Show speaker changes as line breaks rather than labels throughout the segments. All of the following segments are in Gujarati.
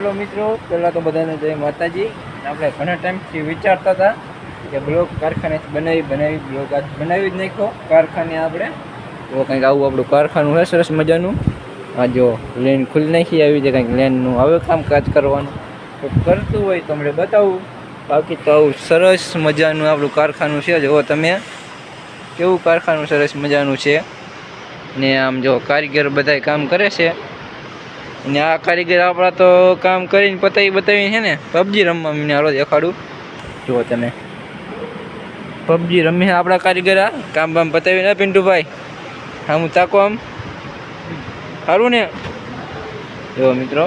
હેલો મિત્રો, પહેલાં તો બધાને જય માતાજી. આપણે ઘણા ટાઈમથી વિચારતા હતા કે બ્લોક કારખાનેથી બનાવી બ્લોક આજ બનાવી જ નાખ્યો કારખાને આપણે. તો કંઈક આવું આપણું કારખાનું છે સરસ મજાનું. આ જો લેન ખુલ્લી નાખી, આવી રીતે કંઈક લેનનું આવે કામકાજ કરવાનું. તો કરતું હોય તો આપણે બતાવું. બાકી તો આવું સરસ મજાનું આપણું કારખાનું છે. જો તમે કેવું કારખાનું સરસ મજાનું છે. ને આમ જો કારીગર બધાય કામ કરે છે. અને આ કારીગર આપણા તો કામ કરીને બતાવીને છે ને પબજી રમવા મને હાલો દેખાડું. જુઓ તમે પબજી રમી છે આપણા કારીગર. આ કામ પતાવીને પિન્ટુભાઈ હા હું તાકો આમ સારું ને. જો મિત્રો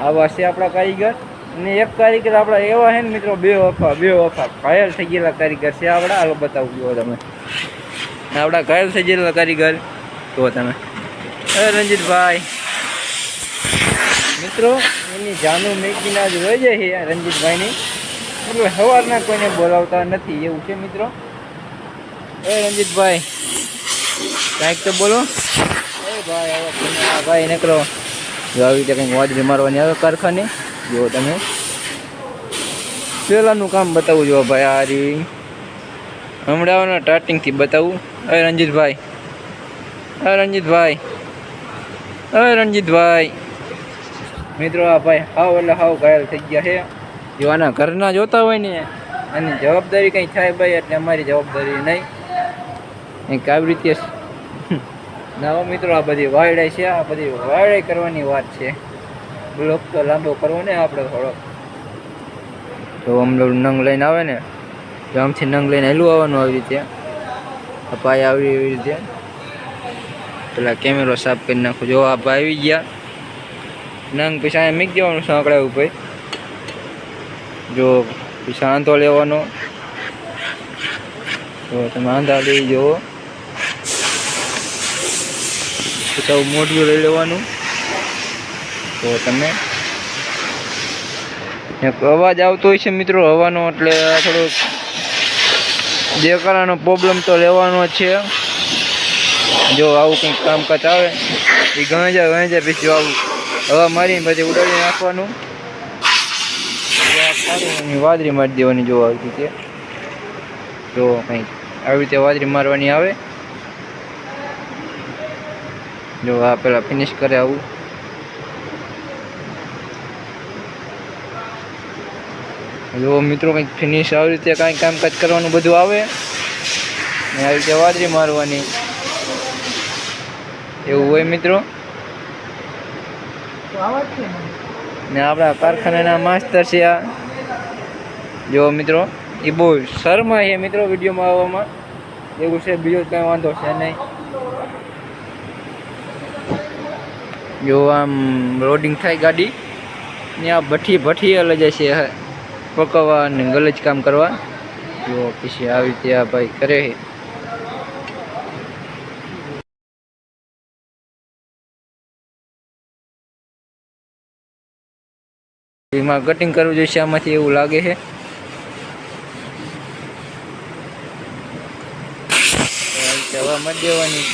આવા છે આપણા કારીગર. અને એક કારીગર આપણા એવા છે ને મિત્રો, બે વફા ઘાયલ થઈ ગયેલા કારીગર છે આપણા. હાલો બતાવું. જુઓ તમે આપણા ઘાયલ થઈ ગયેલા કારીગર. જુઓ તમે રંજીતભાઈ મિત્રો એની જાનું મેકીને આજ વહી જાય છે રંજીતભાઈની. એટલે સવારના કોઈને બોલાવતા નથી એવું છે મિત્રો. રંજીતભાઈ કાંઈક તો બોલો. ભાઈ હવે ભાઈ નીકળો. જો આવી રીતે કંઈક વાજરી મારવાની આવે કારખાને. જુઓ તમે પહેલાંનું કામ બતાવું. જો ભાઈ આ રી હમણાં સ્ટાર્ટિંગથી બતાવું. રંજીતભાઈ રંજીતભાઈ મિત્રો આ ભાઈ હાવ એટલે હાવ ઘાયલ થઈ ગયા છે. જો આના ઘરના જોતા હોય ને એની જવાબદારી કંઈ થાય ભાઈ, એટલે અમારી જવાબદારી નહીં. કંઈક આવી રીતે ના મિત્રો આ બધી વાયડાઈ છે. આ બધી વાયડાઈ કરવાની વાત છે. બ્લોક તો લાંબો કરવો ને આપણે થોડો. તો આમ નંગ લઈને આવે ને તો આમથી નંગ લઈને હેલું આવવાનું આવી રીતે. પાય આવી એવી રીતે. પેલા કેમેરો સાફ કરી નાખો. જો આ ભાઈ આવી ગયા. નંગ પછી અહીંયા મૂકી દેવાનું સાંકળા ઉપર. જો પછી આંધો લેવાનો. તો તમે આંધા લઈ જુઓ. પછી આવું મોઢિયું લઈ લેવાનું. તો તમે એક અવાજ આવતો હોય છે મિત્રો હવાનો, એટલે થોડોક દેકારાનો પ્રોબ્લેમ તો લેવાનો જ છે. જો આવું કંઈક કામકાજ આવે એ ગણાય પછી આવું હવા મારીને પછી ઉડાડી નાખવાનું. વાદળી મારી દેવાની. જો આવી રીતે જો કંઈક આવી રીતે વાદળી મારવાની આવે. જો આ પેલા ફિનિશ કરે આવું. જો મિત્રો કંઈક ફિનિશ આવી રીતે કાંઈ કામકાજ કરવાનું બધું આવે ને આવી રીતે વાદળી મારવાની એવું હોય મિત્રો. ને આપણા કારખાનાના માસ્તર છે આ. જો મિત્રો એ બહુ શરમાય છે મિત્રો વિડીયોમાં આવવામાં. એવું છે, બીજો કાંઈ વાંધો છે નહીં. જો આમ લોડિંગ થાય ગાડી ને આ ભઠ્ઠી લઈ જાય છે પકવવા અને ગલજ કામ કરવા. જો પછી આવી રીતે આ ભાઈ કરે છે. એમાં કટિંગ કરવું જોઈએ આમાંથી એવું લાગે છે. હવા મત દેવાની.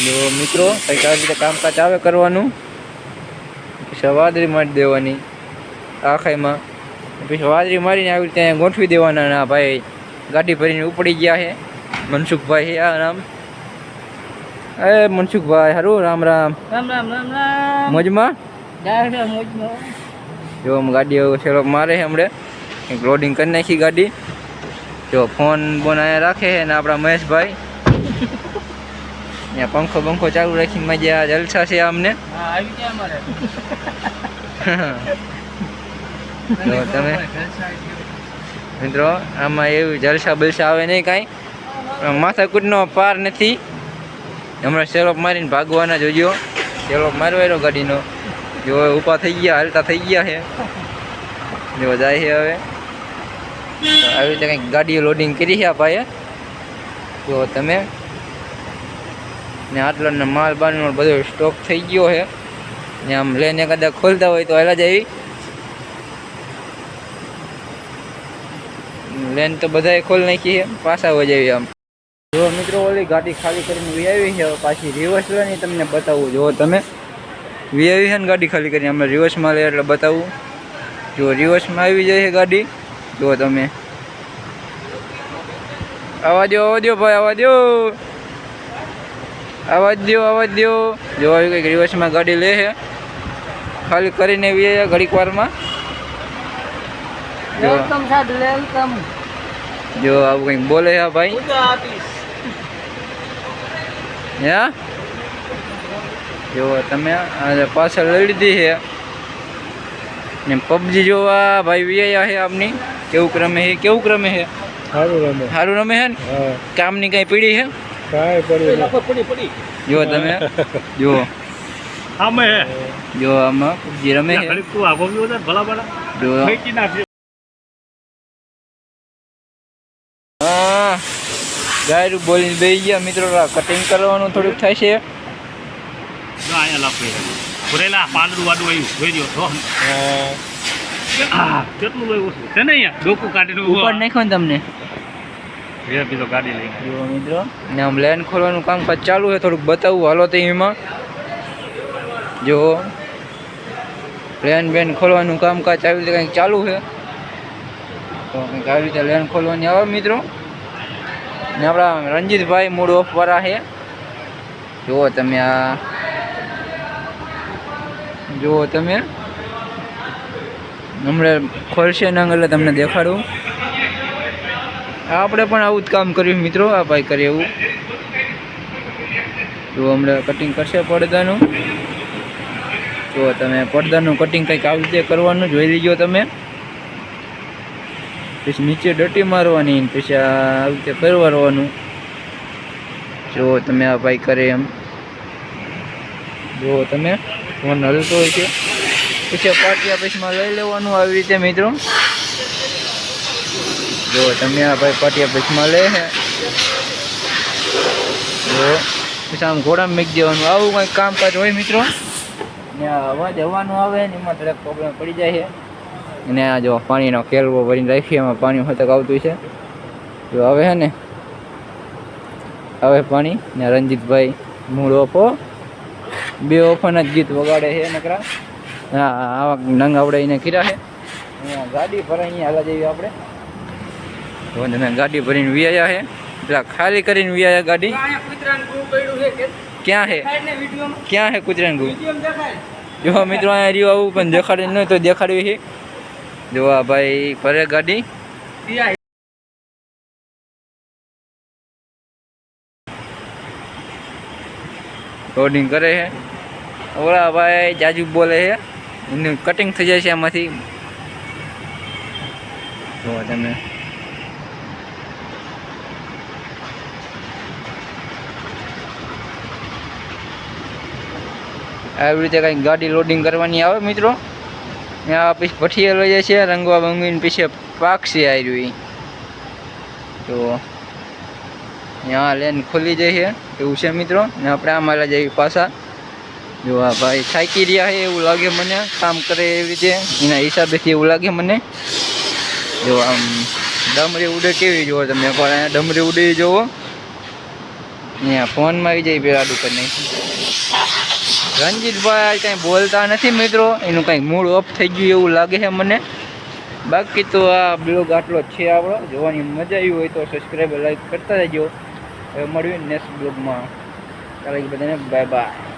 જો મિત્રો કંઈક આવી રીતે કામકાજ આવે કરવાનું. પછી વાદળી મારી દેવાની આખાઈમાં. પછી વાદળી મારીને આવી રીતે ગોઠવી દેવાના. ના ભાઈ ગાડી ભરીને ઉપડી ગયા છે મનસુખભાઈ છે આ નામ. મનસુખભાઈ હારું રામ રામ. મોજમાં જો આમ ગાડી સેલો મારે છે હમણાં. કંઈક લોડિંગ કરી નાખી ગાડી. જો ફોન બોન અહીંયા રાખે છે ને આપણા મહેશભાઈ ત્યાં પંખો ચાલુ રાખીને મજા જલસા છે અમને. જો તમે મિત્રો આમાં એવું જલસા બલસા આવે નહીં કાંઈ. માથાકૂટનો પાર નથી. હમણાં સેલોપ મારીને ભાગવાના જોજો. સેલોપ મારવાયેલો ગાડીનો. જો ઊભા થઈ ગયા, હાલતા થઈ ગયા છે. જો જાય છે હવે. આવી રીતે કંઈક ગાડીઓ લોડિંગ કરી છે આ ભાઈએ. જો તમે ને આટલાનો માલ બારનો બધો સ્ટોક થઈ ગયો છે. ને આમ લઈને કદાચ ખોલતા હોય તો હેલા જ આવી લેન તો બધાએ ખોલી નાખી છે, પાછા વજાવી આમ. જો મિત્રો ઓલી ગાડી ખાલી કરીને વી છે, પાછી રિવર્સ લઈને તમને બતાવું. જો તમે વી છે ને ગાડી ખાલી કરીને અમે રિવર્સમાં લે એટલે બતાવું. જો રિવર્સમાં આવી જાય છે ગાડી. જો તમે આવા દો ભાઈ, આવા દો. જો આવી કંઈક રિવર્સમાં ગાડી લે છે, ખાલી કરીને વી ઘડીક વારમાં. જો આવું કંઈક બોલે છે ભાઈ. જો તમે પાછળ લઈ લીધી છે ને પબજી જોવા ભાઈ વીઆઈ છે આપની. કેવું ક્રમે છે? સારું રમે છે ને? કામની કઈ પીડી છે? જો તમે જો આમાં પબજી રમે છે. હા ગાયરું બોલીને બેસી ગયા મિત્રો. કટિંગ કરવાનું થોડુંક થાય છે. ઉપર નાખ્યો ને તમને મિત્રો ને આમ લેન ખોલવાનું કામકાજ ચાલુ છે. થોડુંક બતાવું હાલો તો એમાં. જો લેન ખોલવાનું કામકાજ આવી રીતે કંઈક ચાલુ છે. તો કંઈક આવી રીતે લેન ખોલવાની આવે મિત્રો. ને આપણા રંજીતભાઈ મૂડ ઓફ વાળા છે. જુઓ તમે આ હમણાં ખોલશે ને એટલે તમને દેખાડું. આપણે પણ આવું જ કામ કર્યું મિત્રો. આ ભાઈ કરે એવું. જો હમણાં કટિંગ કરશે પડદાનું. જો તમે પડદાનું કટિંગ કંઈક આવી રીતે કરવાનું જોઈ લીજો તમે. પછી નીચે ડટી મારવાની, પછી આવી રીતે કરવાનું. જો તમે આ ભાઈ કરે એમ. જો તમે ફોન હલતો હોય છે, પછી પાટિયા પીસમાં લઈ લેવાનું આવી રીતે મિત્રો. જો તમે આ ભાઈ પાટિયા પીસમાં લે છે. જો પછી આમ ઘોડામાં મૂકી દેવાનું. આવું કંઈક કામકાજ હોય મિત્રો. ને અવાજ હવાનું આવે ને એમાં થોડાક પ્રોબ્લેમ પડી જાય છે. અને આ જો પાણીનો કેલવો ભરીને રાખીએ, એમાં પાણી હતક આવતું છે. જો આવે છે ને, આવે પાણી. ને રંજીતભાઈ મૂળ ઓફો, બે ઓફરના જ ગીત વગાડે છે નકરા. હા આવા નંગ આવડાવીને ખીરા છે. અહીંયા ગાડી ભરાય, અહીંયા હાલા જઈએ આપણે. તો મેં ગાડી ભરીને વિયા છે. પેલા ખાલી કરીને વિયા ગાડી. ક્યાં છે કૂતરાનું ગુ? જો મિત્રો અહીંયા રહ્યું આવું, પણ દેખાડ્યું નહીં તો દેખાડ્યું છે. જો આ ભાઈ ભરે ગાડી. લોડિંગ કરે છે. ઓલા ભાઈ જાજુ બોલે છે, એનું કટિંગ થઈ જાય છે આમાંથી. જો તમે આવી રીતે કંઈક ગાડી લોડિંગ કરવાની આવે મિત્રો. ત્યાં પછી ભઠ્ઠીએ લઈ જાય છે, રંગવા બંગવીને પીછે પાકશે આવી. તો ત્યાં લેન ખોલી જાય છે એવું છે મિત્રો. ને આપણે આમ હાલા જઈએ પાછા. જો આ ભાઈ થાકી રહ્યા છે એવું લાગે મને, કામ કરે એવી રીતે એના હિસાબેથી એવું લાગે મને. જો આમ ડમરી ઉડે કેવી જોવો તમે, પણ અહીંયા ડમરી ઉડી જોવો. અહીંયા ફોનમાં આવી જાય પેલા આડું કરી નાખી. રંજીતભાઈ કંઈ બોલતા નથી મિત્રો. એનું કંઈક મૂડ ઓફ થઈ ગયું એવું લાગે છે મને. બાકી તો આ બ્લોગ આટલો જ છે આપણો. જોવાની મજા આવી હોય તો સબસ્ક્રાઈબ લાઈક કરતા રહેજો. હવે મળ્યું નેક્સ્ટ બ્લોગમાં. ચાલો બધાને બાય બાય.